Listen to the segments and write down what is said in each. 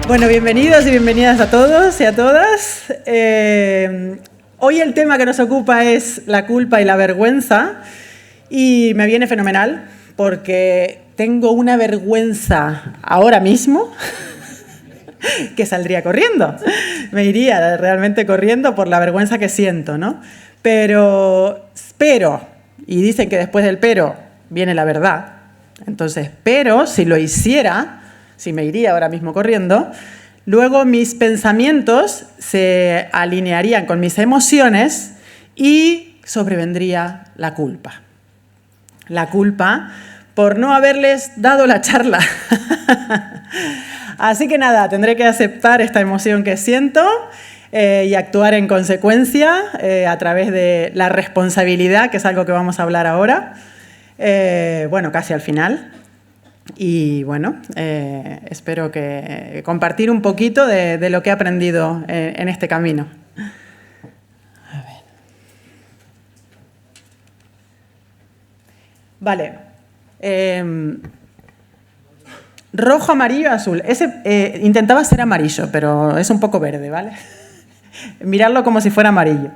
Bueno, bienvenidos y bienvenidas a todos y a todas. Hoy el tema que nos ocupa es la culpa y la vergüenza y me viene fenomenal porque tengo una vergüenza ahora mismo que saldría corriendo. Me iría realmente corriendo por la vergüenza que siento, ¿no? Pero, y dicen que después del pero viene la verdad. Entonces, pero si lo hiciera, si me iría ahora mismo corriendo, luego mis pensamientos se alinearían con mis emociones y sobrevendría la culpa. La culpa por no haberles dado la charla. Así que nada, tendré que aceptar esta emoción que siento y actuar en consecuencia a través de la responsabilidad, que es algo que vamos a hablar ahora, bueno, casi al final. Y bueno, espero que compartir un poquito de lo que he aprendido en este camino. A ver. Vale. Rojo, amarillo, azul. Ese intentaba ser amarillo, pero es un poco verde, ¿vale? Mirarlo como si fuera amarillo.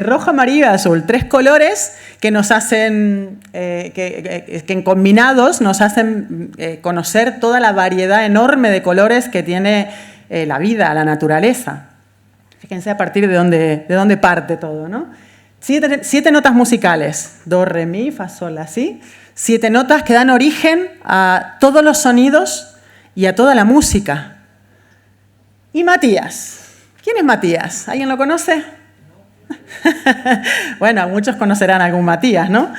Rojo, amarillo y azul. 3 colores que nos hacen, que combinados nos hacen conocer toda la variedad enorme de colores que tiene la vida, la naturaleza. Fíjense a partir de dónde parte todo, ¿no? 7 notas musicales. Do, re, mi, fa, sol, la, si. 7 notas que dan origen a todos los sonidos y a toda la música. Y Matías. ¿Quién es Matías? ¿Alguien lo conoce? Bueno, muchos conocerán a algún Matías, ¿no?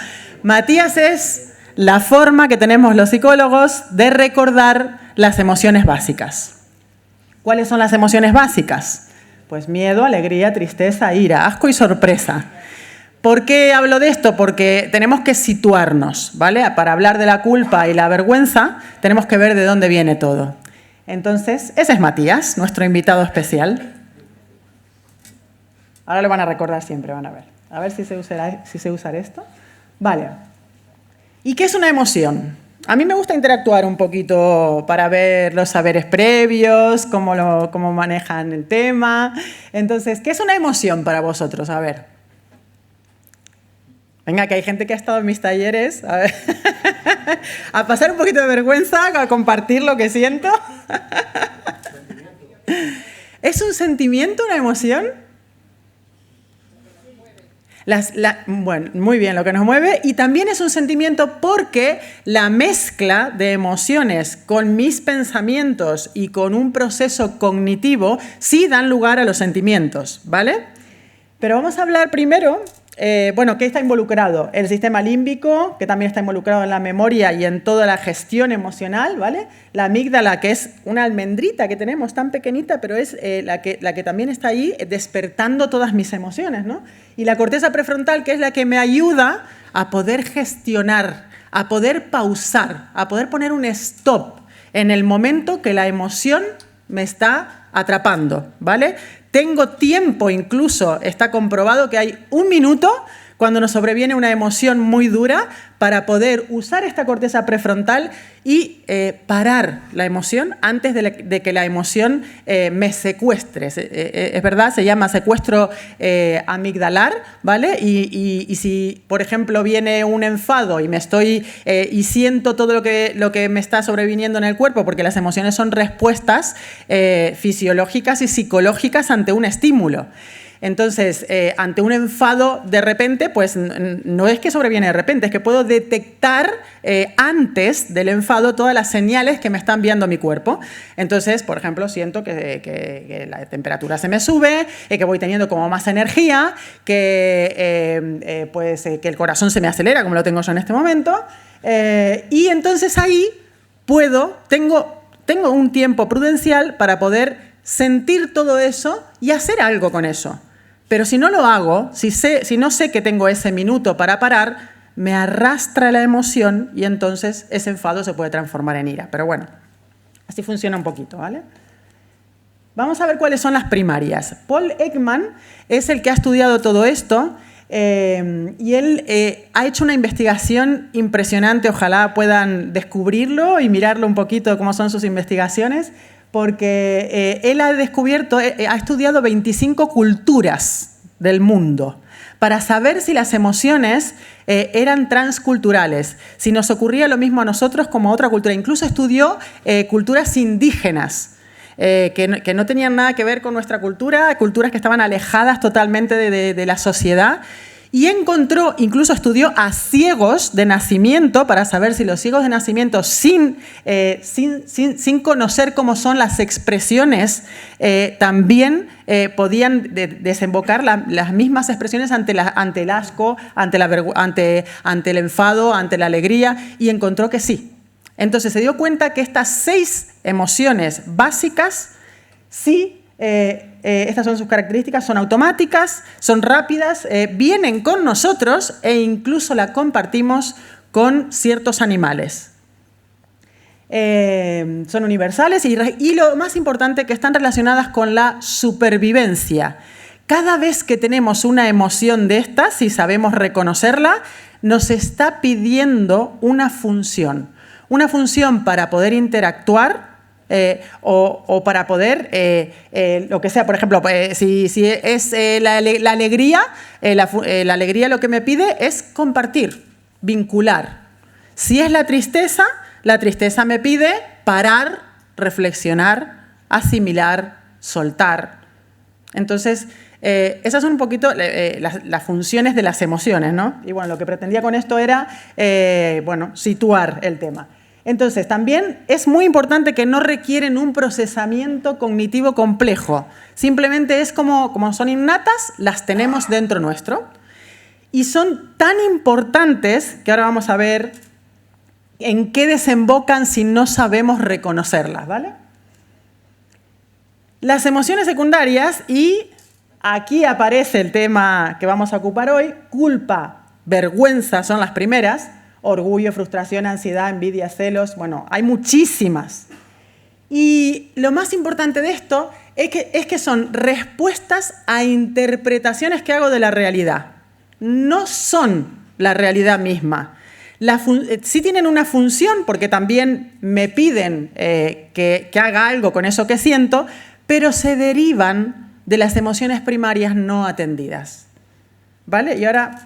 Matías es la forma que tenemos los psicólogos de recordar las emociones básicas. ¿Cuáles son las emociones básicas? Pues miedo, alegría, tristeza, ira, asco y sorpresa. ¿Por qué hablo de esto? Porque tenemos que situarnos, ¿vale? Para hablar de la culpa y la vergüenza, tenemos que ver de dónde viene todo. Entonces, ese es Matías, nuestro invitado especial. Ahora lo van a recordar siempre, van a ver. A ver si sé usar esto. Vale. ¿Y qué es una emoción? A mí me gusta interactuar un poquito para ver los saberes previos, cómo manejan el tema. Entonces, ¿qué es una emoción para vosotros? A ver. Venga, que hay gente que ha estado en mis talleres. A ver. A pasar un poquito de vergüenza, a compartir lo que siento. ¿Es un sentimiento, una emoción? Bueno, muy bien, lo que nos mueve, y también es un sentimiento porque la mezcla de emociones con mis pensamientos y con un proceso cognitivo sí dan lugar a los sentimientos, ¿vale? Pero vamos a hablar primero, bueno, ¿qué está involucrado? El sistema límbico, que también está involucrado en la memoria y en toda la gestión emocional, ¿vale? La amígdala, que es una almendrita que tenemos tan pequeñita, pero es la que también está ahí despertando todas mis emociones, ¿no? Y la corteza prefrontal, que es la que me ayuda a poder gestionar, a poder pausar, a poder poner un stop en el momento que la emoción me está atrapando, ¿vale? Tengo tiempo, incluso está comprobado que hay 1 minuto cuando nos sobreviene una emoción muy dura para poder usar esta corteza prefrontal y parar la emoción antes de que la emoción me secuestre. Es verdad, se llama secuestro amigdalar, ¿vale? Y si, por ejemplo, viene un enfado y siento todo lo que me está sobreviniendo en el cuerpo, porque las emociones son respuestas fisiológicas y psicológicas ante un estímulo. Entonces, ante un enfado de repente, pues no es que sobreviene de repente, es que puedo detectar antes del enfado todas las señales que me está enviando mi cuerpo. Entonces, por ejemplo, siento que la temperatura se me sube, que voy teniendo como más energía, que el corazón se me acelera, como lo tengo yo en este momento. Y entonces ahí tengo un tiempo prudencial para poder sentir todo eso y hacer algo con eso. Pero si no lo hago, si no sé que tengo ese minuto para parar, me arrastra la emoción y entonces ese enfado se puede transformar en ira. Pero bueno, así funciona un poquito, ¿vale? Vamos a ver cuáles son las primarias. Paul Ekman es el que ha estudiado todo esto y él ha hecho una investigación impresionante. Ojalá puedan descubrirlo y mirarlo un poquito cómo son sus investigaciones, porque él ha descubierto, ha estudiado 25 culturas del mundo para saber si las emociones eran transculturales, si nos ocurría lo mismo a nosotros como a otra cultura. Incluso estudió culturas indígenas, que no tenían nada que ver con nuestra cultura, culturas que estaban alejadas totalmente de la sociedad. Y encontró, incluso estudió a ciegos de nacimiento para saber si los ciegos de nacimiento, sin conocer cómo son las expresiones, también podían desembocar las mismas expresiones ante el asco, ante el enfado, ante la alegría, y encontró que sí. Entonces se dio cuenta que estas 6 emociones básicas sí. Estas son sus características, son automáticas, son rápidas, vienen con nosotros e incluso la compartimos con ciertos animales. Son universales y lo más importante, que están relacionadas con la supervivencia. Cada vez que tenemos una emoción de estas, si sabemos reconocerla, nos está pidiendo una función para poder interactuar, o para poder, lo que sea, por ejemplo, si es la alegría, la alegría lo que me pide es compartir, vincular. Si es la tristeza me pide parar, reflexionar, asimilar, soltar. Entonces, esas son un poquito las funciones de las emociones, ¿no? Y bueno, lo que pretendía con esto era, situar el tema. Entonces, también es muy importante que no requieren un procesamiento cognitivo complejo. Simplemente es como son innatas, las tenemos dentro nuestro. Y son tan importantes que ahora vamos a ver en qué desembocan si no sabemos reconocerlas, ¿vale? Las emociones secundarias, y aquí aparece el tema que vamos a ocupar hoy, culpa, vergüenza son las primeras. Orgullo, frustración, ansiedad, envidia, celos, bueno, hay muchísimas. Y lo más importante de esto es que son respuestas a interpretaciones que hago de la realidad. No son la realidad misma. Sí tienen una función, porque también me piden que haga algo con eso que siento, pero se derivan de las emociones primarias no atendidas. ¿Vale? Y ahora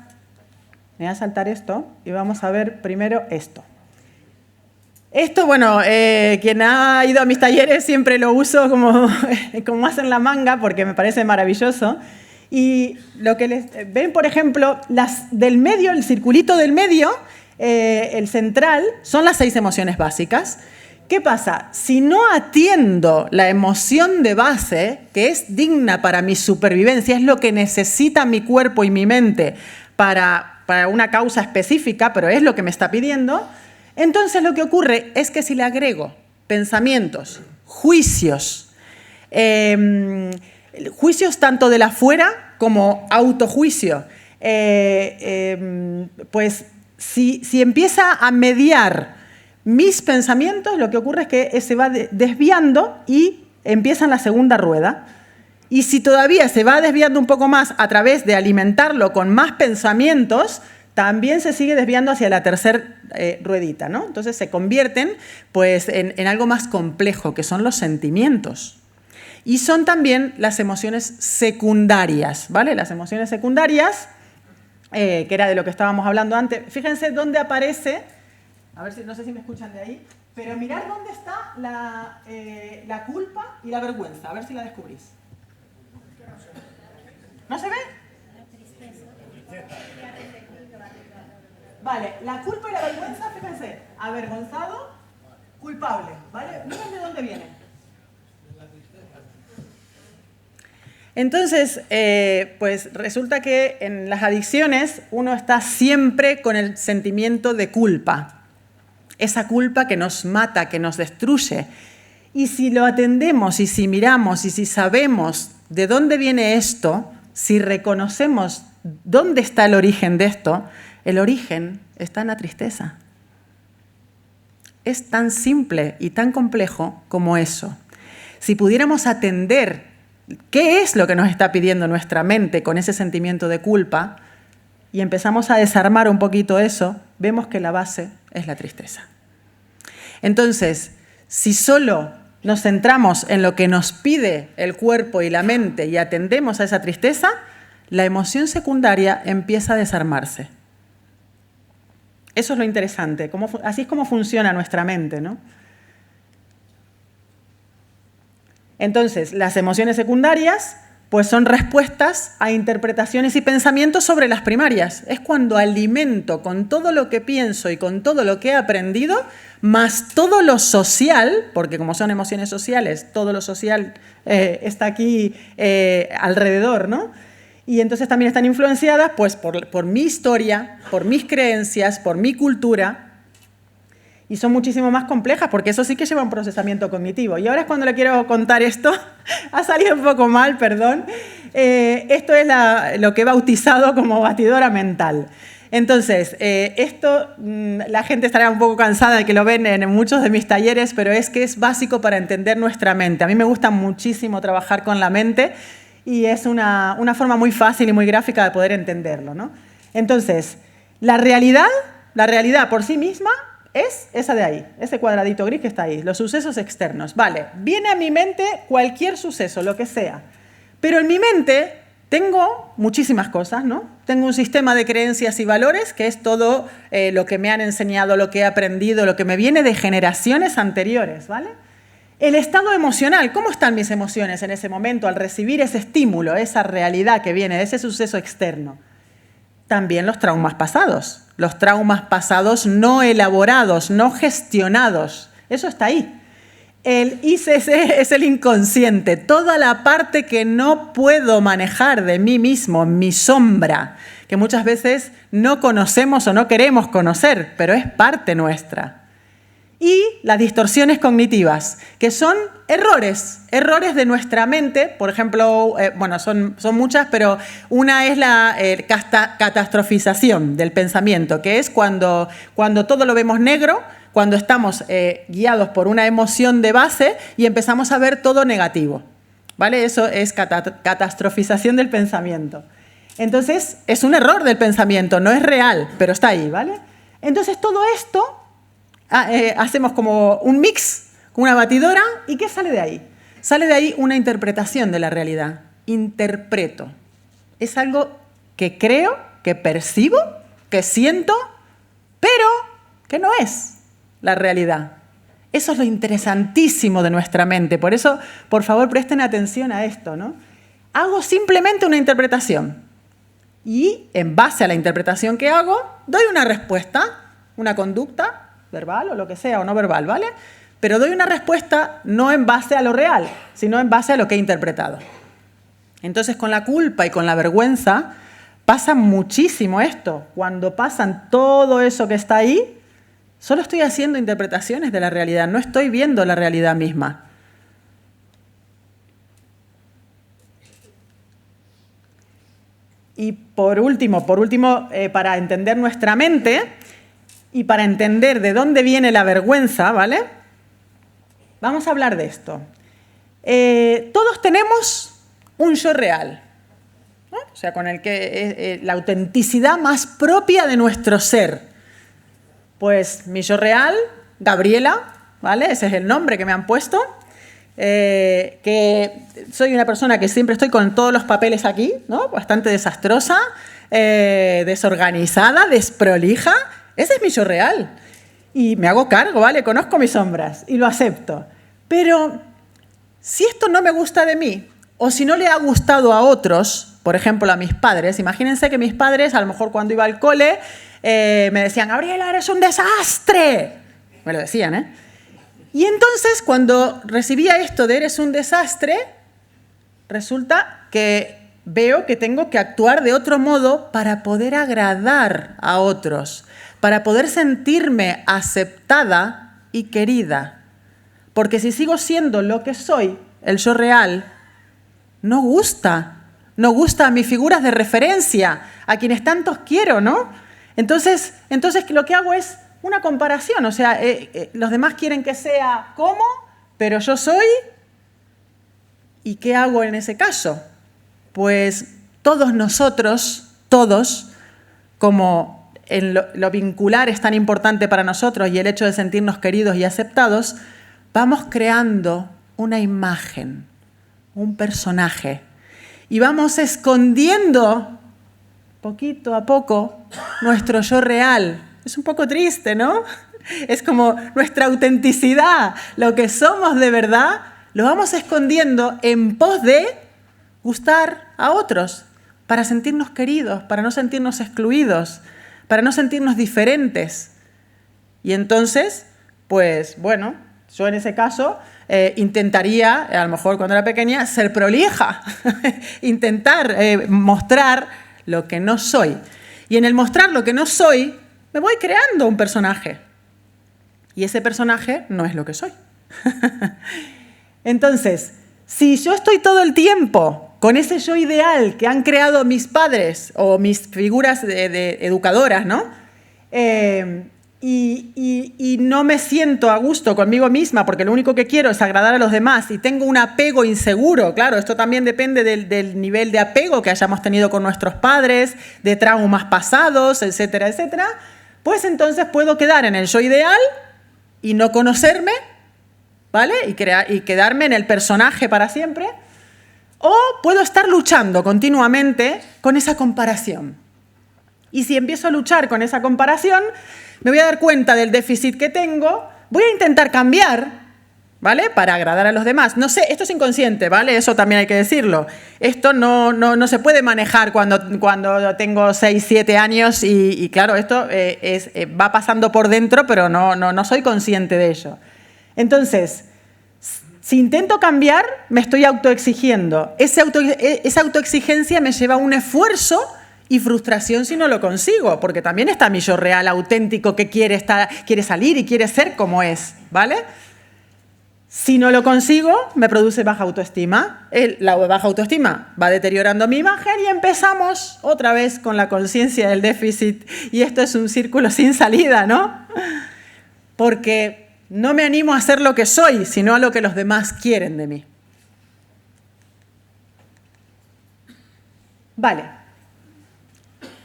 me voy a saltar esto y vamos a ver primero esto. Esto, bueno, quien ha ido a mis talleres siempre lo uso como más en la manga porque me parece maravilloso. Y lo que ven, por ejemplo, las del medio, el circulito del medio, el central, son las 6 emociones básicas. ¿Qué pasa? Si no atiendo la emoción de base, que es digna para mi supervivencia, es lo que necesita mi cuerpo y mi mente para una causa específica, pero es lo que me está pidiendo, entonces lo que ocurre es que si le agrego pensamientos, juicios, juicios tanto de la afuera como autojuicio, pues si empieza a mediar mis pensamientos, lo que ocurre es que se va desviando y empieza en la segunda rueda. Y si todavía se va desviando un poco más a través de alimentarlo con más pensamientos, también se sigue desviando hacia la tercera ruedita, ¿no? Entonces se convierten pues, en algo más complejo, que son los sentimientos. Y son también las emociones secundarias, ¿vale? Las emociones secundarias, que era de lo que estábamos hablando antes. Fíjense dónde aparece, a ver si no sé si me escuchan de ahí, pero mirad dónde está la culpa y la vergüenza, a ver si la descubrís. ¿No se ve? Vale, la culpa y la vergüenza, fíjense, avergonzado, culpable, ¿vale? Miren de dónde viene. Entonces, pues resulta que en las adicciones uno está siempre con el sentimiento de culpa. Esa culpa que nos mata, que nos destruye. Y si lo atendemos y si miramos y si sabemos de dónde viene esto, si reconocemos dónde está el origen de esto, el origen está en la tristeza. Es tan simple y tan complejo como eso. Si pudiéramos atender qué es lo que nos está pidiendo nuestra mente con ese sentimiento de culpa y empezamos a desarmar un poquito eso, vemos que la base es la tristeza. Entonces, si solo nos centramos en lo que nos pide el cuerpo y la mente y atendemos a esa tristeza, la emoción secundaria empieza a desarmarse. Eso es lo interesante, así es como funciona nuestra mente, ¿no? Entonces, las emociones secundarias pues son respuestas a interpretaciones y pensamientos sobre las primarias. Es cuando alimento con todo lo que pienso y con todo lo que he aprendido, más todo lo social, porque como son emociones sociales, todo lo social está aquí alrededor, ¿no? Y entonces también están influenciadas pues, por mi historia, por mis creencias, por mi cultura, y son muchísimo más complejas, porque eso sí que lleva un procesamiento cognitivo. Y ahora es cuando le quiero contar esto. Ha salido un poco mal, perdón. Esto es lo que he bautizado como batidora mental. Entonces, la gente estará un poco cansada de que lo ven en muchos de mis talleres, pero es que es básico para entender nuestra mente. A mí me gusta muchísimo trabajar con la mente y es una forma muy fácil y muy gráfica de poder entenderlo, ¿no? Entonces, la realidad por sí misma es esa de ahí, ese cuadradito gris que está ahí, los sucesos externos. Vale, viene a mi mente cualquier suceso, lo que sea. Pero en mi mente tengo muchísimas cosas, ¿no? Tengo un sistema de creencias y valores, que es todo lo que me han enseñado, lo que he aprendido, lo que me viene de generaciones anteriores, ¿vale? El estado emocional, ¿cómo están mis emociones en ese momento al recibir ese estímulo, esa realidad que viene de ese suceso externo? También los traumas pasados no elaborados, no gestionados. Eso está ahí. El ICC es el inconsciente, toda la parte que no puedo manejar de mí mismo, mi sombra, que muchas veces no conocemos o no queremos conocer, pero es parte nuestra. Y las distorsiones cognitivas, que son errores de nuestra mente. Por ejemplo, son muchas, pero una es la catastrofización del pensamiento, que es cuando todo lo vemos negro, cuando estamos guiados por una emoción de base y empezamos a ver todo negativo, ¿vale? Eso es catastrofización del pensamiento. Entonces, es un error del pensamiento, no es real, pero está ahí, ¿vale? Entonces, todo esto hacemos como un mix, una batidora, ¿y qué sale de ahí? Sale de ahí una interpretación de la realidad. Interpreto. Es algo que creo, que percibo, que siento, pero que no es la realidad. Eso es lo interesantísimo de nuestra mente. Por eso, por favor, presten atención a esto, ¿no? Hago simplemente una interpretación. Y en base a la interpretación que hago, doy una respuesta, una conducta, verbal o lo que sea, o no verbal, ¿vale? Pero doy una respuesta no en base a lo real, sino en base a lo que he interpretado. Entonces, con la culpa y con la vergüenza pasa muchísimo esto. Cuando pasan todo eso que está ahí, solo estoy haciendo interpretaciones de la realidad, no estoy viendo la realidad misma. Y por último, para entender nuestra mente y para entender de dónde viene la vergüenza, ¿vale? Vamos a hablar de esto. Todos tenemos un yo real, ¿no? O sea, con el que la autenticidad más propia de nuestro ser. Pues mi yo real, Gabriela, ¿vale? Ese es el nombre que me han puesto. Que soy una persona que siempre estoy con todos los papeles aquí, ¿no? Bastante desastrosa, desorganizada, desprolija. Ese es mi yo real. Y me hago cargo, ¿vale? Conozco mis sombras y lo acepto. Pero si esto no me gusta de mí, o si no le ha gustado a otros, por ejemplo a mis padres, imagínense que mis padres, a lo mejor cuando iba al cole, me decían, Gabriela, eres un desastre. Me lo decían, ¿eh? Y entonces, cuando recibía esto de eres un desastre, resulta que veo que tengo que actuar de otro modo para poder agradar a otros, para poder sentirme aceptada y querida. Porque si sigo siendo lo que soy, el yo real, no gusta a mis figuras de referencia, a quienes tantos quiero, ¿no? Entonces lo que hago es una comparación, o sea, los demás quieren que sea como, pero yo soy, ¿y qué hago en ese caso? Pues todos nosotros, como en lo vincular es tan importante para nosotros y el hecho de sentirnos queridos y aceptados, vamos creando una imagen, un personaje, y vamos escondiendo poquito a poco nuestro yo real. Es un poco triste, ¿no? Es como nuestra autenticidad, lo que somos de verdad, lo vamos escondiendo en pos de gustar a otros, para sentirnos queridos, para no sentirnos excluidos, para no sentirnos diferentes. Y entonces, pues bueno, yo en ese caso intentaría, a lo mejor cuando era pequeña, ser prolija, intentar mostrar lo que no soy. Y en el mostrar lo que no soy, me voy creando un personaje. Y ese personaje no es lo que soy. Entonces, si yo estoy todo el tiempo con ese yo ideal que han creado mis padres o mis figuras de educadoras, ¿no? Y no me siento a gusto conmigo misma porque lo único que quiero es agradar a los demás y tengo un apego inseguro, claro, esto también depende del nivel de apego que hayamos tenido con nuestros padres, de traumas pasados, etcétera, etcétera, pues entonces puedo quedar en el yo ideal y no conocerme, ¿vale? Y quedarme en el personaje para siempre, o puedo estar luchando continuamente con esa comparación. Y si empiezo a luchar con esa comparación, me voy a dar cuenta del déficit que tengo, voy a intentar cambiar, ¿vale? Para agradar a los demás. No sé, esto es inconsciente, ¿vale? Eso también hay que decirlo. Esto no se puede manejar cuando tengo 6, 7 años y claro, esto va pasando por dentro, pero no soy consciente de ello. Entonces, si intento cambiar, me estoy autoexigiendo. Esa autoexigencia me lleva a un esfuerzo y frustración si no lo consigo, porque también está mi yo real auténtico que quiere salir y quiere ser como es, ¿vale? Si no lo consigo, me produce baja autoestima. La baja autoestima va deteriorando mi imagen y empezamos otra vez con la conciencia del déficit. Y esto es un círculo sin salida, ¿no? Porque no me animo a ser lo que soy, sino a lo que los demás quieren de mí. Vale.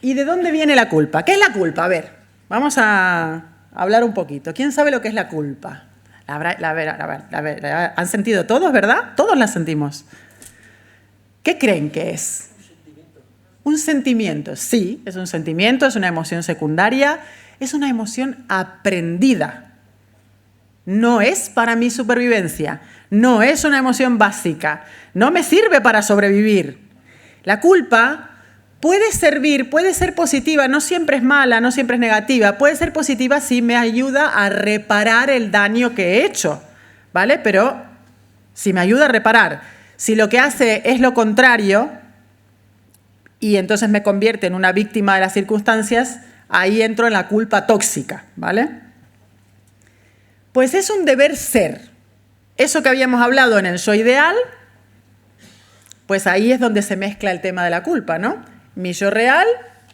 ¿Y de dónde viene la culpa? ¿Qué es la culpa? A ver, vamos a hablar un poquito. ¿Quién sabe lo que es la culpa? ¿Han sentido todos, verdad? Todos la sentimos. ¿Qué creen que es? Un sentimiento. Sí, es un sentimiento, es una emoción secundaria, es una emoción aprendida. No es para mi supervivencia, no es una emoción básica, no me sirve para sobrevivir. La culpa puede servir, puede ser positiva, no siempre es mala, no siempre es negativa, puede ser positiva si me ayuda a reparar el daño que he hecho, ¿vale? Pero si me ayuda a reparar, si lo que hace es lo contrario y entonces me convierte en una víctima de las circunstancias, ahí entro en la culpa tóxica, ¿vale? Pues es un deber ser. Eso que habíamos hablado en el yo ideal, pues ahí es donde se mezcla el tema de la culpa, ¿no? Mi yo real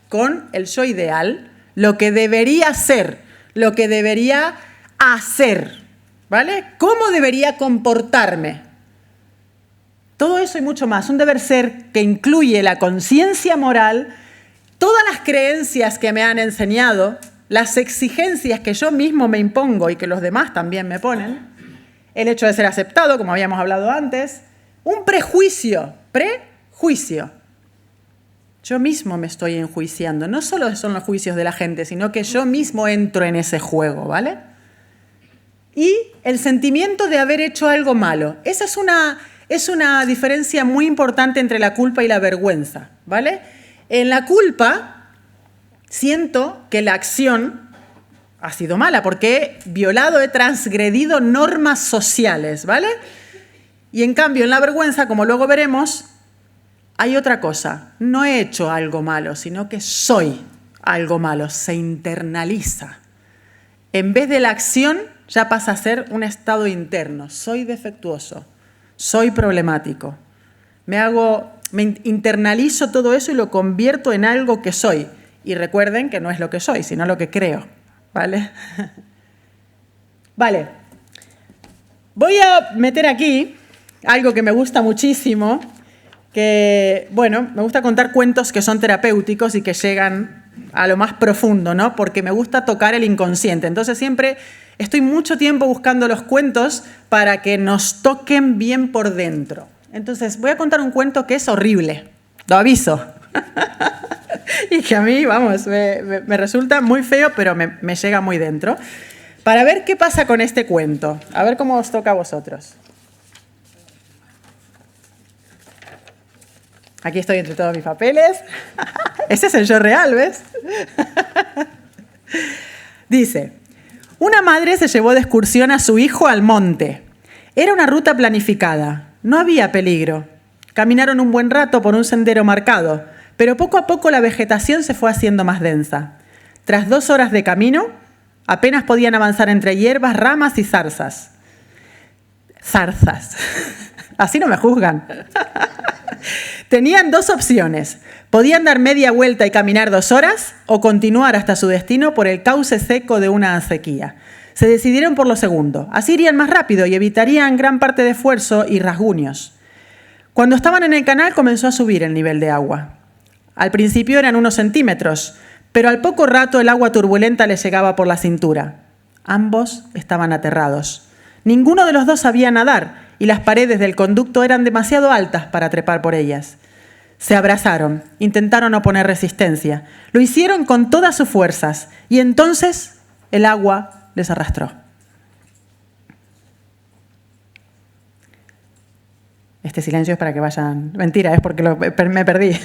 con el yo ideal, lo que debería ser, lo que debería hacer, ¿vale? ¿Cómo debería comportarme? Todo eso y mucho más, un deber ser que incluye la conciencia moral, todas las creencias que me han enseñado, las exigencias que yo mismo me impongo y que los demás también me ponen, el hecho de ser aceptado, como habíamos hablado antes, un prejuicio. Yo mismo me estoy enjuiciando. No solo son los juicios de la gente, sino que yo mismo entro en ese juego, ¿vale? Y el sentimiento de haber hecho algo malo. Esa es una diferencia muy importante entre la culpa y la vergüenza, ¿vale? En la culpa siento que la acción ha sido mala porque he violado, he transgredido normas sociales, ¿vale? Y en cambio en la vergüenza, como luego veremos, hay otra cosa, no he hecho algo malo, sino que soy algo malo, se internaliza. En vez de la acción, ya pasa a ser un estado interno. Soy defectuoso, soy problemático. Me internalizo todo eso y lo convierto en algo que soy. Y recuerden que no es lo que soy, sino lo que creo, ¿vale? Vale. Voy a meter aquí algo que me gusta muchísimo, que, bueno, me gusta contar cuentos que son terapéuticos y que llegan a lo más profundo, ¿no? Porque me gusta tocar el inconsciente. Entonces siempre estoy mucho tiempo buscando los cuentos para que nos toquen bien por dentro. Entonces voy a contar un cuento que es horrible, lo aviso. Y que a mí, vamos, me resulta muy feo, pero me llega muy dentro. Para ver qué pasa con este cuento. A ver cómo os toca a vosotros. Aquí estoy entre todos mis papeles. Ese es el yo real, ¿ves? Dice, una madre se llevó de excursión a su hijo al monte. Era una ruta planificada. No había peligro. Caminaron un buen rato por un sendero marcado, pero poco a poco la vegetación se fue haciendo más densa. Tras 2 horas de camino, apenas podían avanzar entre hierbas, ramas y zarzas. Zarzas. Así no me juzgan. Tenían 2 opciones. Podían dar media vuelta y caminar 2 horas o continuar hasta su destino por el cauce seco de una acequia. Se decidieron por lo segundo. Así irían más rápido y evitarían gran parte de esfuerzo y rasguños. Cuando estaban en el canal comenzó a subir el nivel de agua. Al principio eran unos centímetros, pero al poco rato el agua turbulenta les llegaba por la cintura. Ambos estaban aterrados. Ninguno de los dos sabía nadar y las paredes del conducto eran demasiado altas para trepar por ellas. Se abrazaron, intentaron oponer resistencia. Lo hicieron con todas sus fuerzas y entonces el agua les arrastró. Este silencio es para que vayan... Mentira, es porque me perdí.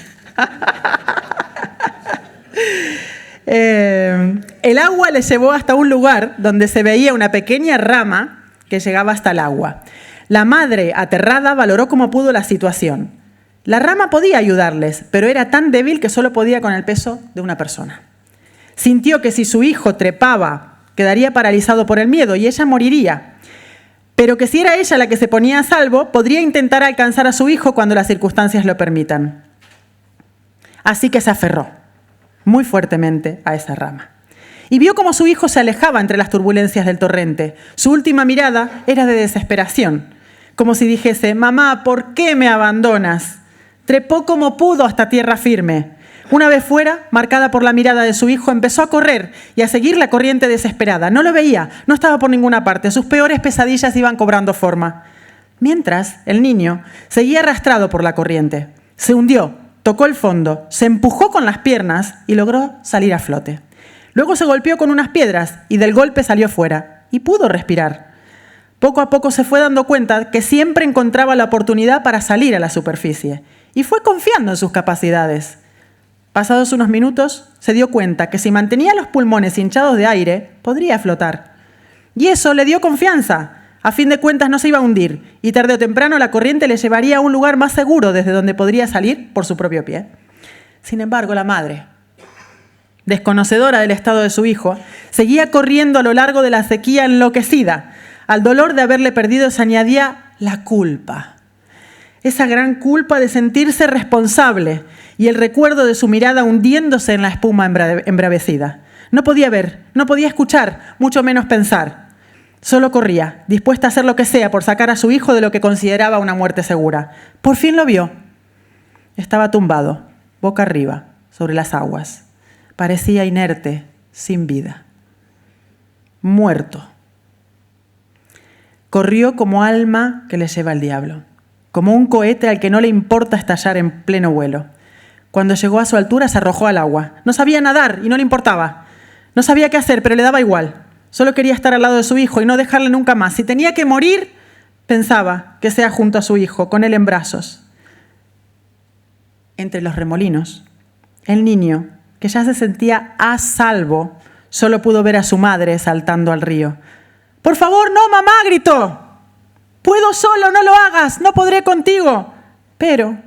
El agua les llevó hasta un lugar donde se veía una pequeña rama que llegaba hasta el agua. La madre, aterrada, valoró como pudo la situación. La rama podía ayudarles, pero era tan débil que solo podía con el peso de una persona. Sintió que si su hijo trepaba, quedaría paralizado por el miedo y ella moriría. Pero que si era ella la que se ponía a salvo, podría intentar alcanzar a su hijo cuando las circunstancias lo permitan. Así que se aferró muy fuertemente a esa rama. Y vio cómo su hijo se alejaba entre las turbulencias del torrente. Su última mirada era de desesperación, como si dijese, «Mamá, ¿por qué me abandonas?» Trepó como pudo hasta tierra firme. Una vez fuera, marcada por la mirada de su hijo, empezó a correr y a seguir la corriente desesperada. No lo veía, no estaba por ninguna parte. Sus peores pesadillas iban cobrando forma. Mientras, el niño seguía arrastrado por la corriente. Se hundió, tocó el fondo, se empujó con las piernas y logró salir a flote. Luego se golpeó con unas piedras y del golpe salió fuera y pudo respirar. Poco a poco se fue dando cuenta que siempre encontraba la oportunidad para salir a la superficie y fue confiando en sus capacidades. Pasados unos minutos, se dio cuenta que si mantenía los pulmones hinchados de aire, podría flotar. Y eso le dio confianza. A fin de cuentas no se iba a hundir y tarde o temprano la corriente le llevaría a un lugar más seguro desde donde podría salir por su propio pie. Sin embargo, la madre, desconocedora del estado de su hijo, seguía corriendo a lo largo de la sequía enloquecida. Al dolor de haberle perdido se añadía la culpa. Esa gran culpa de sentirse responsable y el recuerdo de su mirada hundiéndose en la espuma embravecida. No podía ver, no podía escuchar, mucho menos pensar. Solo corría, dispuesta a hacer lo que sea por sacar a su hijo de lo que consideraba una muerte segura. Por fin lo vio. Estaba tumbado, boca arriba, sobre las aguas. Parecía inerte, sin vida. Muerto. Corrió como alma que le lleva el diablo, como un cohete al que no le importa estallar en pleno vuelo. Cuando llegó a su altura se arrojó al agua. No sabía nadar y no le importaba. No sabía qué hacer, pero le daba igual. Solo quería estar al lado de su hijo y no dejarle nunca más. Si tenía que morir, pensaba que sea junto a su hijo, con él en brazos. Entre los remolinos, el niño, que ya se sentía a salvo, solo pudo ver a su madre saltando al río. «¡Por favor, no, mamá!», gritó. «Puedo solo, no lo hagas, no podré contigo». Pero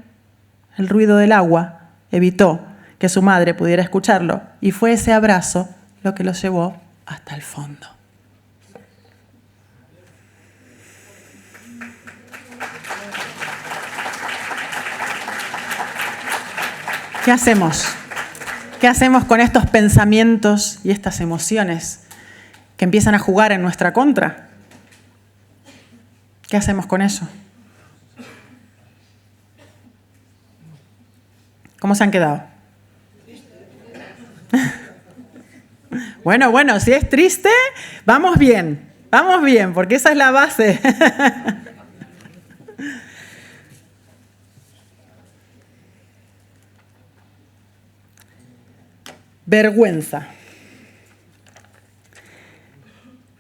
el ruido del agua evitó que su madre pudiera escucharlo y fue ese abrazo lo que los llevó hasta el fondo. ¿Qué hacemos? ¿Qué hacemos con estos pensamientos y estas emociones que empiezan a jugar en nuestra contra? ¿Qué hacemos con eso? ¿Cómo se han quedado? Bueno, si es triste, vamos bien, porque esa es la base. Vergüenza.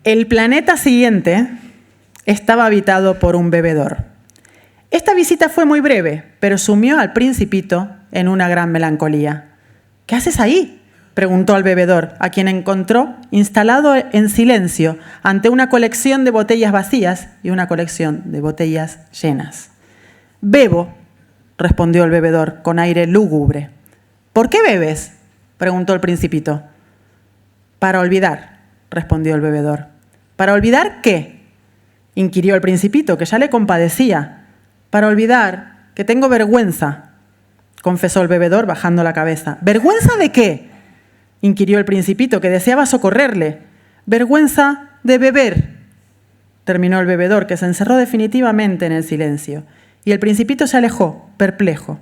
El planeta siguiente estaba habitado por un bebedor. Esta visita fue muy breve, pero sumió al Principito en una gran melancolía. ¿Qué haces ahí?, preguntó al bebedor, a quien encontró instalado en silencio ante una colección de botellas vacías y una colección de botellas llenas. «Bebo», respondió el bebedor con aire lúgubre. «¿Por qué bebes?», preguntó el Principito. «Para olvidar», respondió el bebedor. «¿Para olvidar qué?», inquirió el Principito, que ya le compadecía. «Para olvidar que tengo vergüenza», confesó el bebedor bajando la cabeza. «¿Vergüenza de qué?», inquirió el Principito, que deseaba socorrerle. «Vergüenza de beber», terminó el bebedor, que se encerró definitivamente en el silencio. Y el Principito se alejó, perplejo.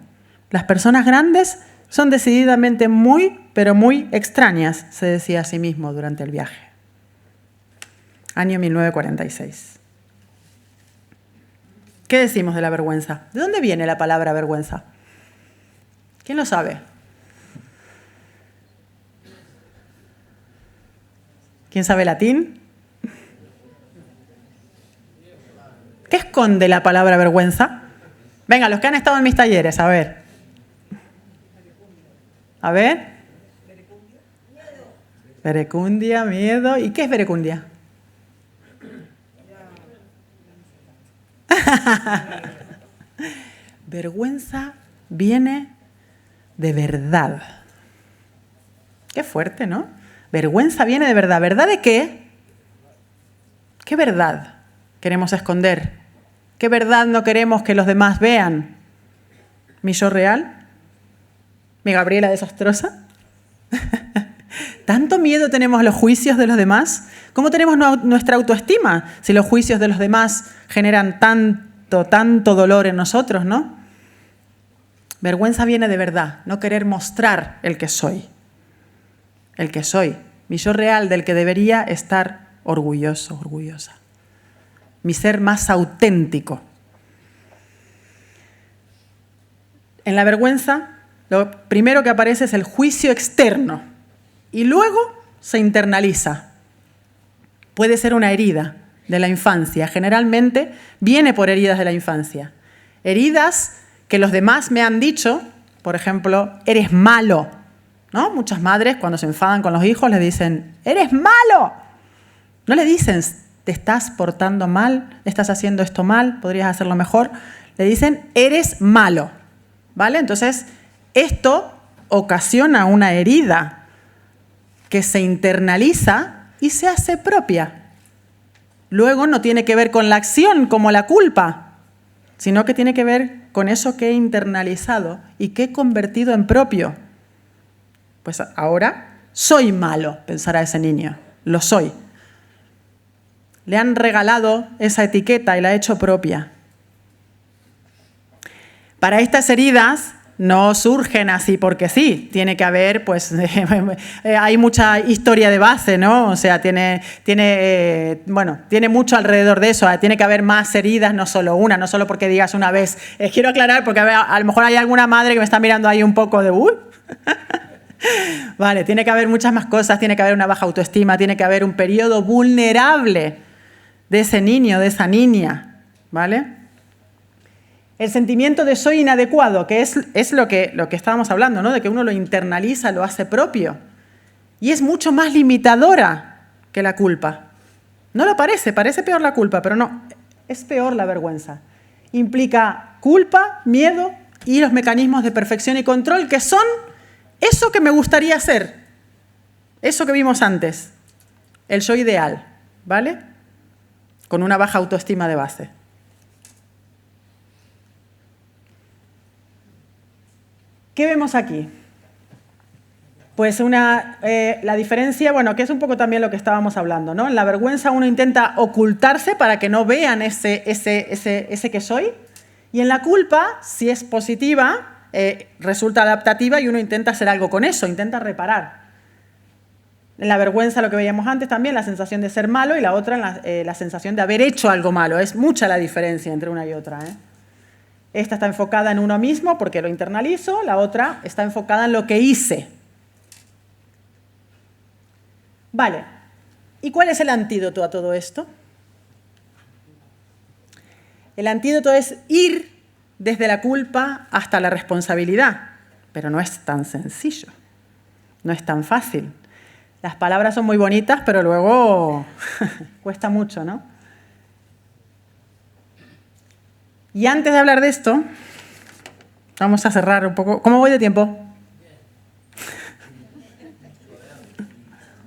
Las personas grandes son decididamente muy, pero muy extrañas, se decía a sí mismo durante el viaje. Año 1946. ¿Qué decimos de la vergüenza? ¿De dónde viene la palabra vergüenza? ¿Quién lo sabe? ¿Quién sabe latín? ¿Qué esconde la palabra vergüenza? Venga, los que han estado en mis talleres, a ver. A ver. Verecundia, miedo. ¿Y qué es verecundia? Vergüenza viene de verdad. Qué fuerte, ¿no? Vergüenza viene de verdad. ¿Verdad de qué? ¿Qué verdad queremos esconder? ¿Qué verdad no queremos que los demás vean? ¿Mi yo real? ¿Mi Gabriela desastrosa? ¿Tanto miedo tenemos a los juicios de los demás? ¿Cómo tenemos nuestra autoestima si los juicios de los demás generan tanto dolor en nosotros, ¿no? Vergüenza viene de verdad, no querer mostrar el que soy. El que soy, mi yo real del que debería estar orgulloso, orgullosa. Mi ser más auténtico. En la vergüenza, lo primero que aparece es el juicio externo y luego se internaliza. Puede ser una herida de la infancia. Generalmente viene por heridas de la infancia. Heridas que los demás me han dicho, por ejemplo, eres malo, ¿no? Muchas madres cuando se enfadan con los hijos les dicen, eres malo. No le dicen, te estás portando mal, estás haciendo esto mal, podrías hacerlo mejor. Le dicen, eres malo, ¿vale? Entonces, esto ocasiona una herida que se internaliza y se hace propia. Luego no tiene que ver con la acción como la culpa, sino que tiene que ver con eso que he internalizado y que he convertido en propio. Pues ahora soy malo, pensará ese niño, lo soy. Le han regalado esa etiqueta y la ha hecho propia. Para estas heridas no surgen así porque sí, tiene que haber, pues, hay mucha historia de base, ¿no? O sea, tiene mucho alrededor de eso, tiene que haber más heridas, no solo una, no solo porque digas una vez. Quiero aclarar porque a lo mejor hay alguna madre que me está mirando ahí un poco de ¡uy! Vale, tiene que haber muchas más cosas, tiene que haber una baja autoestima, tiene que haber un periodo vulnerable de ese niño, de esa niña, ¿vale? El sentimiento de soy inadecuado, que es lo que estábamos hablando, ¿no? De que uno lo internaliza, lo hace propio. Y es mucho más limitadora que la culpa. No lo parece peor la culpa, pero no, es peor la vergüenza. Implica culpa, miedo y los mecanismos de perfección y control, que son eso que me gustaría ser, eso que vimos antes, el yo ideal, ¿vale? Con una baja autoestima de base. ¿Qué vemos aquí? Pues la diferencia, bueno, que es un poco también lo que estábamos hablando, ¿no? En la vergüenza uno intenta ocultarse para que no vean ese que soy. Y en la culpa, si es positiva, resulta adaptativa y uno intenta hacer algo con eso, intenta reparar. la vergüenza, lo que veíamos antes también, la sensación de ser malo, y la otra, la sensación de haber hecho algo malo. Es mucha la diferencia entre una y otra, ¿eh? Esta está enfocada en uno mismo porque lo internalizo, la otra está enfocada en lo que hice. Vale. ¿Y cuál es el antídoto a todo esto? El antídoto es ir desde la culpa hasta la responsabilidad, pero no es tan sencillo, no es tan fácil. Las palabras son muy bonitas, pero luego cuesta mucho, ¿no? Y antes de hablar de esto, vamos a cerrar un poco. ¿Cómo voy de tiempo?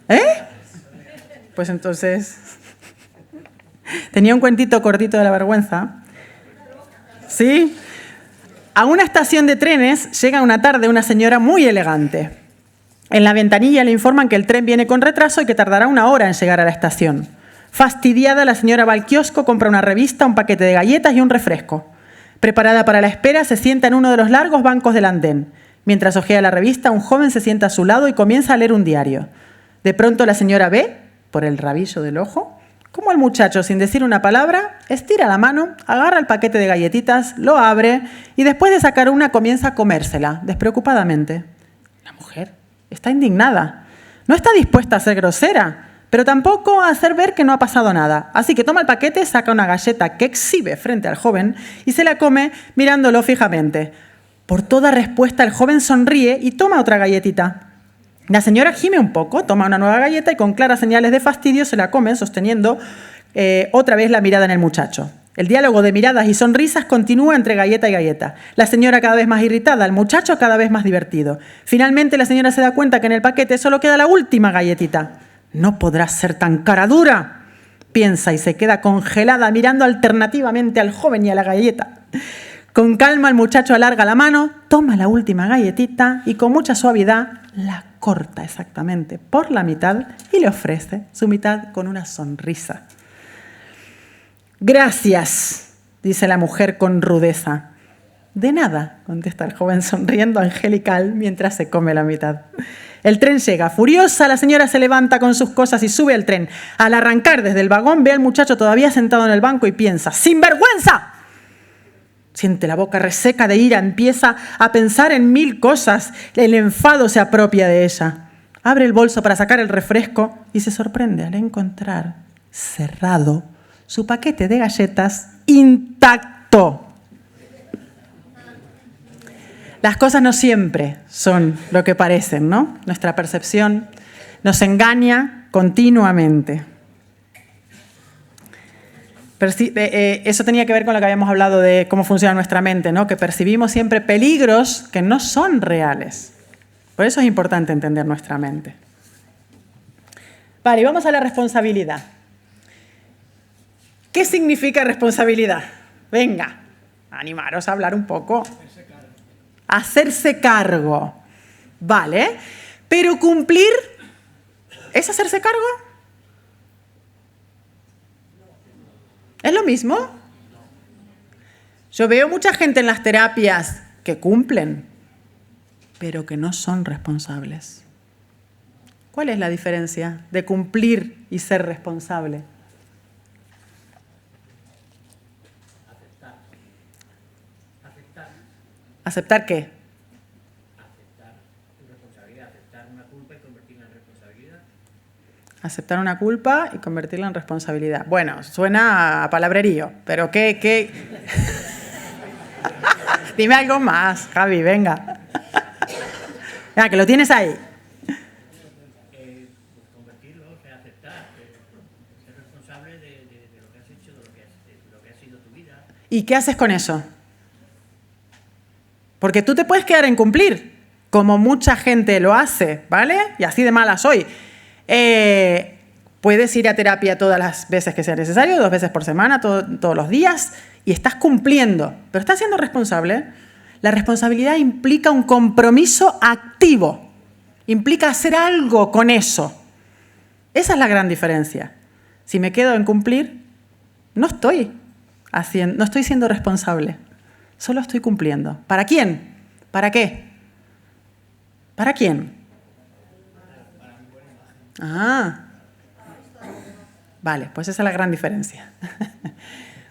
¿Eh? Pues entonces... Tenía un cuentito cortito de la vergüenza. ¿Sí? A una estación de trenes llega una tarde una señora muy elegante. En la ventanilla le informan que el tren viene con retraso y que tardará 1 hora en llegar a la estación. Fastidiada, la señora va al kiosco, compra una revista, un paquete de galletas y un refresco. Preparada para la espera, se sienta en uno de los largos bancos del andén. Mientras hojea la revista, un joven se sienta a su lado y comienza a leer un diario. De pronto la señora ve, por el rabillo del ojo, cómo el muchacho, sin decir una palabra, estira la mano, agarra el paquete de galletitas, lo abre y después de sacar una comienza a comérsela, despreocupadamente. La mujer está indignada. No está dispuesta a ser grosera, pero tampoco a hacer ver que no ha pasado nada. Así que toma el paquete, saca una galleta que exhibe frente al joven y se la come mirándolo fijamente. Por toda respuesta el joven sonríe y toma otra galletita. La señora gime un poco, toma una nueva galleta y con claras señales de fastidio se la come, sosteniendo otra vez la mirada en el muchacho. El diálogo de miradas y sonrisas continúa entre galleta y galleta. La señora cada vez más irritada, el muchacho cada vez más divertido. Finalmente la señora se da cuenta que en el paquete solo queda la última galletita. «No podrás ser tan cara dura», piensa y se queda congelada mirando alternativamente al joven y a la galleta. Con calma el muchacho alarga la mano, toma la última galletita y con mucha suavidad la corta exactamente por la mitad y le ofrece su mitad con una sonrisa. «Gracias», dice la mujer con rudeza. «De nada», contesta el joven sonriendo angelical mientras se come la mitad. El tren llega. Furiosa, la señora se levanta con sus cosas y sube al tren. Al arrancar desde el vagón, ve al muchacho todavía sentado en el banco y piensa: ¡sinvergüenza! Siente la boca reseca de ira, empieza a pensar en 1000 cosas. El enfado se apropia de ella. Abre el bolso para sacar el refresco y se sorprende al encontrar cerrado su paquete de galletas intacto. Las cosas no siempre son lo que parecen, ¿no? Nuestra percepción nos engaña continuamente. Eso tenía que ver con lo que habíamos hablado de cómo funciona nuestra mente, ¿no? Que percibimos siempre peligros que no son reales. Por eso es importante entender nuestra mente. Vale, y vamos a la responsabilidad. ¿Qué significa responsabilidad? Venga, animaros a hablar un poco. Hacerse cargo. Vale, pero cumplir, ¿es hacerse cargo? ¿Es lo mismo? Yo veo mucha gente en las terapias que cumplen, pero que no son responsables. ¿Cuál es la diferencia de cumplir y ser responsable? ¿Aceptar qué? Aceptar tu responsabilidad, aceptar una culpa y convertirla en responsabilidad. Aceptar una culpa y convertirla en responsabilidad. Bueno, suena a palabrerío, pero ¿qué? Dime algo más, Javi, venga. Venga, que lo tienes ahí. Convertirlo, o sea, aceptar, ser responsable de lo que has hecho, de lo que ha sido tu vida. ¿Y qué haces con eso? Porque tú te puedes quedar en cumplir, como mucha gente lo hace, ¿vale? Y así de mala soy. Puedes ir a terapia todas las veces que sea necesario, 2 veces por semana, todos los días, y estás cumpliendo, pero estás siendo responsable. La responsabilidad implica un compromiso activo, implica hacer algo con eso. Esa es la gran diferencia. Si me quedo en cumplir, no estoy siendo responsable. Solo estoy cumpliendo. ¿Para quién? ¿Para qué? ¿Para quién? Ah. Vale, pues esa es la gran diferencia.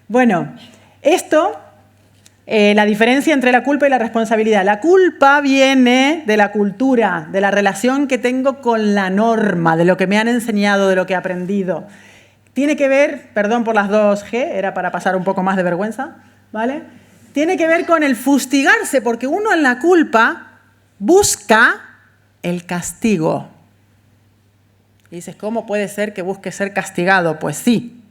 Bueno, esto, la diferencia entre la culpa y la responsabilidad. La culpa viene de la cultura, de la relación que tengo con la norma, de lo que me han enseñado, de lo que he aprendido. Tiene que ver, perdón por las dos G, era para pasar un poco más de vergüenza, ¿vale? Tiene que ver con el fustigarse, porque uno en la culpa busca el castigo. Y dices, ¿cómo puede ser que busque ser castigado? Pues sí,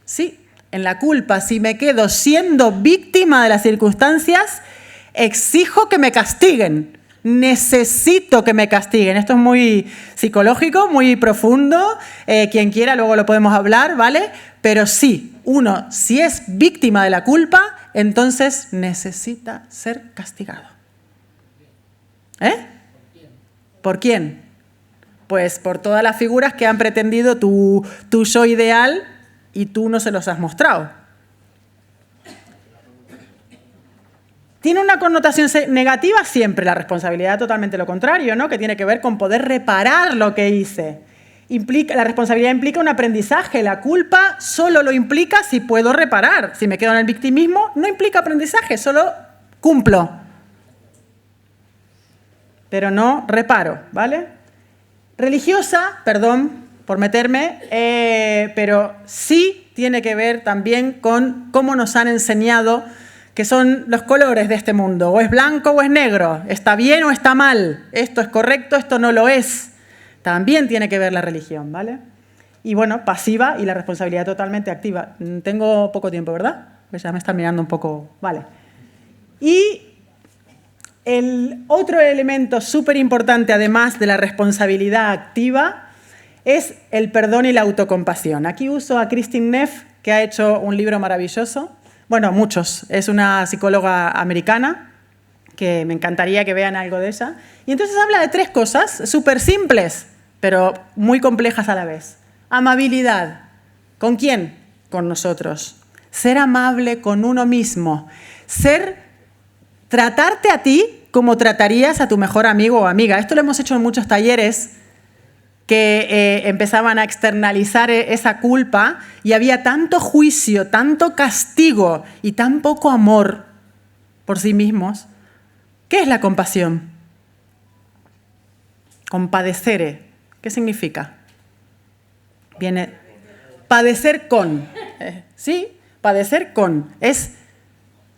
sí. En la culpa, si me quedo siendo víctima de las circunstancias, exijo que me castiguen. Necesito que me castiguen. Esto es muy psicológico, muy profundo. Quien quiera, luego lo podemos hablar, ¿vale? Pero sí, uno, si es víctima de la culpa, entonces necesita ser castigado. ¿Eh? ¿Por quién? Pues por todas las figuras que han pretendido tu yo ideal y tú no se los has mostrado. Tiene una connotación negativa siempre, la responsabilidad totalmente lo contrario, ¿no? Que tiene que ver con poder reparar lo que hice. La responsabilidad implica un aprendizaje, la culpa solo lo implica si puedo reparar. Si me quedo en el victimismo, no implica aprendizaje, solo cumplo. Pero no reparo, ¿vale? Religiosa, perdón por meterme, pero sí tiene que ver también con cómo nos han enseñado que son los colores de este mundo. O es blanco o es negro, está bien o está mal, esto es correcto, esto no lo es. También tiene que ver la religión, ¿vale? Y bueno, pasiva y la responsabilidad totalmente activa. Tengo poco tiempo, ¿verdad? Pues ya me están mirando un poco, vale. Y el otro elemento súper importante, además de la responsabilidad activa, es el perdón y la autocompasión. Aquí uso a Kristin Neff, que ha hecho un libro maravilloso. Bueno, muchos. Es una psicóloga americana, que me encantaría que vean algo de ella. Y entonces habla de 3 cosas súper simples, pero muy complejas a la vez. Amabilidad. ¿Con quién? Con nosotros. Ser amable con uno mismo. Tratarte a ti como tratarías a tu mejor amigo o amiga. Esto lo hemos hecho en muchos talleres que empezaban a externalizar esa culpa y había tanto juicio, tanto castigo y tan poco amor por sí mismos. ¿Qué es la compasión? Compadecere. ¿Qué significa? Viene padecer con. ¿Sí? Padecer con. Es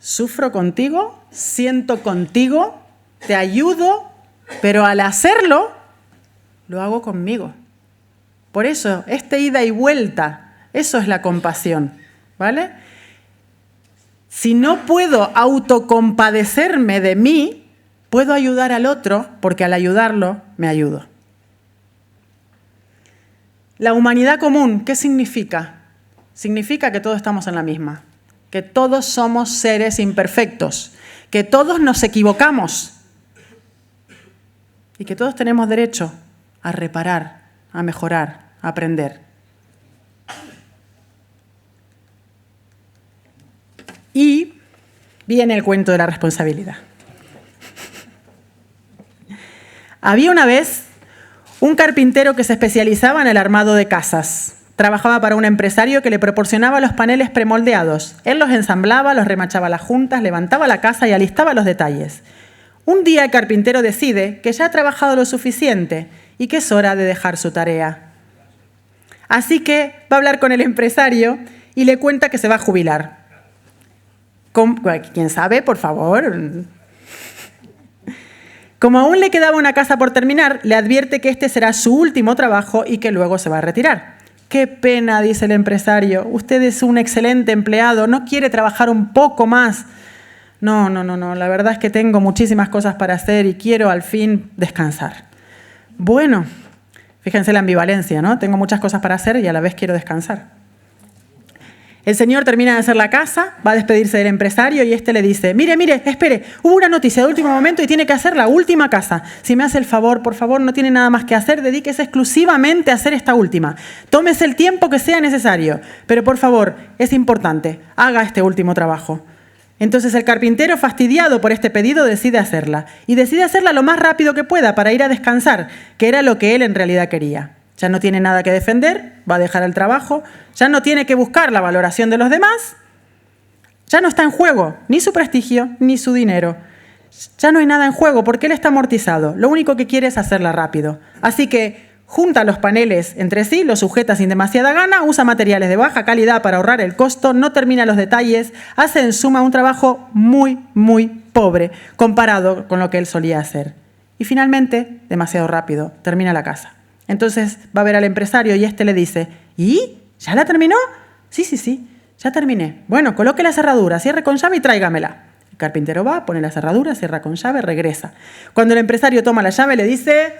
sufro contigo, siento contigo, te ayudo, pero al hacerlo lo hago conmigo. Por eso, ida y vuelta, eso es la compasión, ¿vale? Si no puedo autocompadecerme de mí, puedo ayudar al otro, porque al ayudarlo, me ayudo. La humanidad común, ¿qué significa? Significa que todos estamos en la misma, que todos somos seres imperfectos, que todos nos equivocamos y que todos tenemos derecho a reparar, a mejorar, a aprender. Y viene el cuento de la responsabilidad. Había una vez un carpintero que se especializaba en el armado de casas. Trabajaba para un empresario que le proporcionaba los paneles premoldeados. Él los ensamblaba, los remachaba a las juntas, levantaba la casa y alistaba los detalles. Un día el carpintero decide que ya ha trabajado lo suficiente y que es hora de dejar su tarea. Así que va a hablar con el empresario y le cuenta que se va a jubilar. ¿Quién sabe? Por favor. Como aún le quedaba una casa por terminar, le advierte que este será su último trabajo y que luego se va a retirar. ¡Qué pena!, dice el empresario. Usted es un excelente empleado, ¿no quiere trabajar un poco más? No, la verdad es que tengo muchísimas cosas para hacer y quiero al fin descansar. Bueno, fíjense la ambivalencia, ¿no? Tengo muchas cosas para hacer y a la vez quiero descansar. El señor termina de hacer la casa, va a despedirse del empresario y este le dice, mire, espere, hubo una noticia de último momento y tiene que hacer la última casa. Si me hace el favor, por favor, no tiene nada más que hacer, dedíquese exclusivamente a hacer esta última. Tómese el tiempo que sea necesario, pero por favor, es importante, haga este último trabajo. Entonces el carpintero, fastidiado por este pedido, decide hacerla. Y decide hacerla lo más rápido que pueda para ir a descansar, que era lo que él en realidad quería. Ya no tiene nada que defender, va a dejar el trabajo, ya no tiene que buscar la valoración de los demás, ya no está en juego ni su prestigio ni su dinero. Ya no hay nada en juego porque él está amortizado. Lo único que quiere es hacerla rápido. Así que junta los paneles entre sí, los sujeta sin demasiada gana, usa materiales de baja calidad para ahorrar el costo, no termina los detalles, hace en suma un trabajo muy, muy pobre comparado con lo que él solía hacer. Y finalmente, demasiado rápido, termina la casa. Entonces va a ver al empresario y este le dice, ¿y? ¿Ya la terminó? Sí, ya terminé. Bueno, coloque la cerradura, cierre con llave y tráigamela. El carpintero va, pone la cerradura, cierra con llave, regresa. Cuando el empresario toma la llave le dice,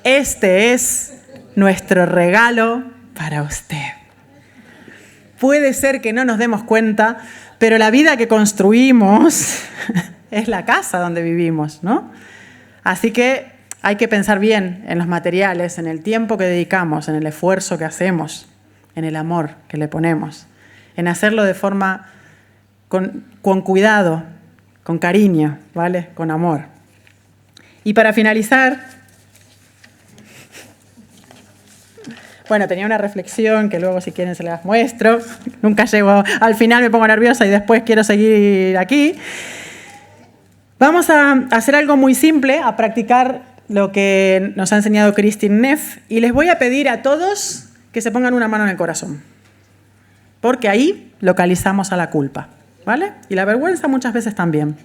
este es nuestro regalo para usted. Puede ser que no nos demos cuenta, pero la vida que construimos es la casa donde vivimos, ¿no? Así que hay que pensar bien en los materiales, en el tiempo que dedicamos, en el esfuerzo que hacemos, en el amor que le ponemos, en hacerlo de forma con cuidado, con cariño, ¿vale? Con amor. Y para finalizar, bueno, tenía una reflexión que luego si quieren se las muestro. Nunca llego, al final me pongo nerviosa y después quiero seguir aquí. Vamos a hacer algo muy simple, a practicar lo que nos ha enseñado Kristin Neff y les voy a pedir a todos que se pongan una mano en el corazón, porque ahí localizamos a la culpa, ¿vale? Y la vergüenza muchas veces también.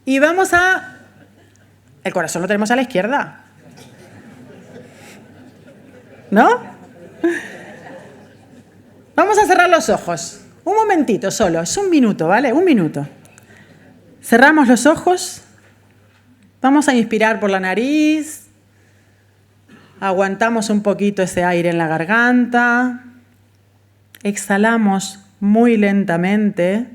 Y vamos a... El corazón lo tenemos a la izquierda, ¿no? Vamos a cerrar los ojos. Un momentito solo, es un minuto, ¿vale? Un minuto. Cerramos los ojos. Vamos a inspirar por la nariz. Aguantamos un poquito ese aire en la garganta. Exhalamos muy lentamente.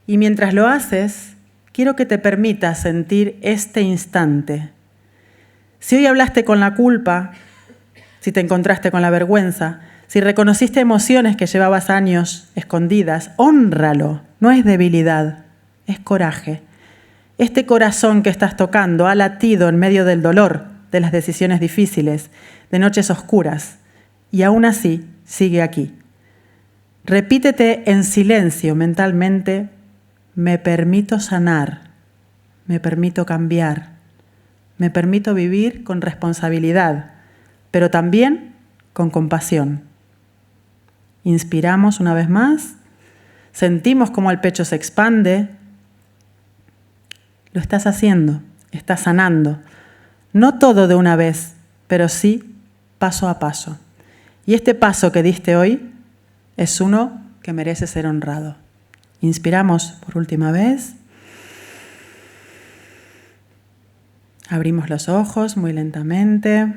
Y mientras lo haces, quiero que te permitas sentir este instante. Si hoy hablaste con la culpa, si te encontraste con la vergüenza, si reconociste emociones que llevabas años escondidas, hónralo. No es debilidad, es coraje. Este corazón que estás tocando ha latido en medio del dolor, de las decisiones difíciles, de noches oscuras, y aún así sigue aquí. Repítete en silencio mentalmente, me permito sanar, me permito cambiar, me permito vivir con responsabilidad, pero también con compasión. Inspiramos una vez más, sentimos cómo el pecho se expande. Lo estás haciendo, estás sanando. No todo de una vez, pero sí paso a paso. Y este paso que diste hoy es uno que merece ser honrado. Inspiramos por última vez. Abrimos los ojos muy lentamente.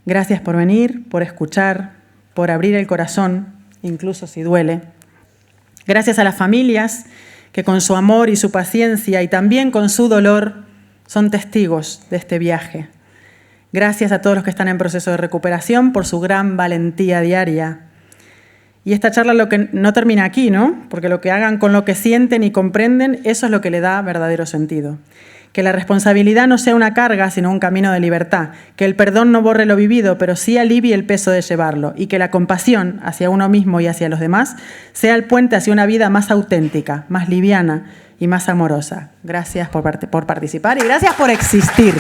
Gracias por venir, por escuchar, por abrir el corazón, incluso si duele. Gracias a las familias que con su amor y su paciencia y también con su dolor son testigos de este viaje. Gracias a todos los que están en proceso de recuperación por su gran valentía diaria. Y esta charla lo que no termina aquí, ¿no? Porque lo que hagan con lo que sienten y comprenden, eso es lo que le da verdadero sentido. Que la responsabilidad no sea una carga, sino un camino de libertad. Que el perdón no borre lo vivido, pero sí alivie el peso de llevarlo. Y que la compasión hacia uno mismo y hacia los demás sea el puente hacia una vida más auténtica, más liviana y más amorosa. Gracias por participar y gracias por existir.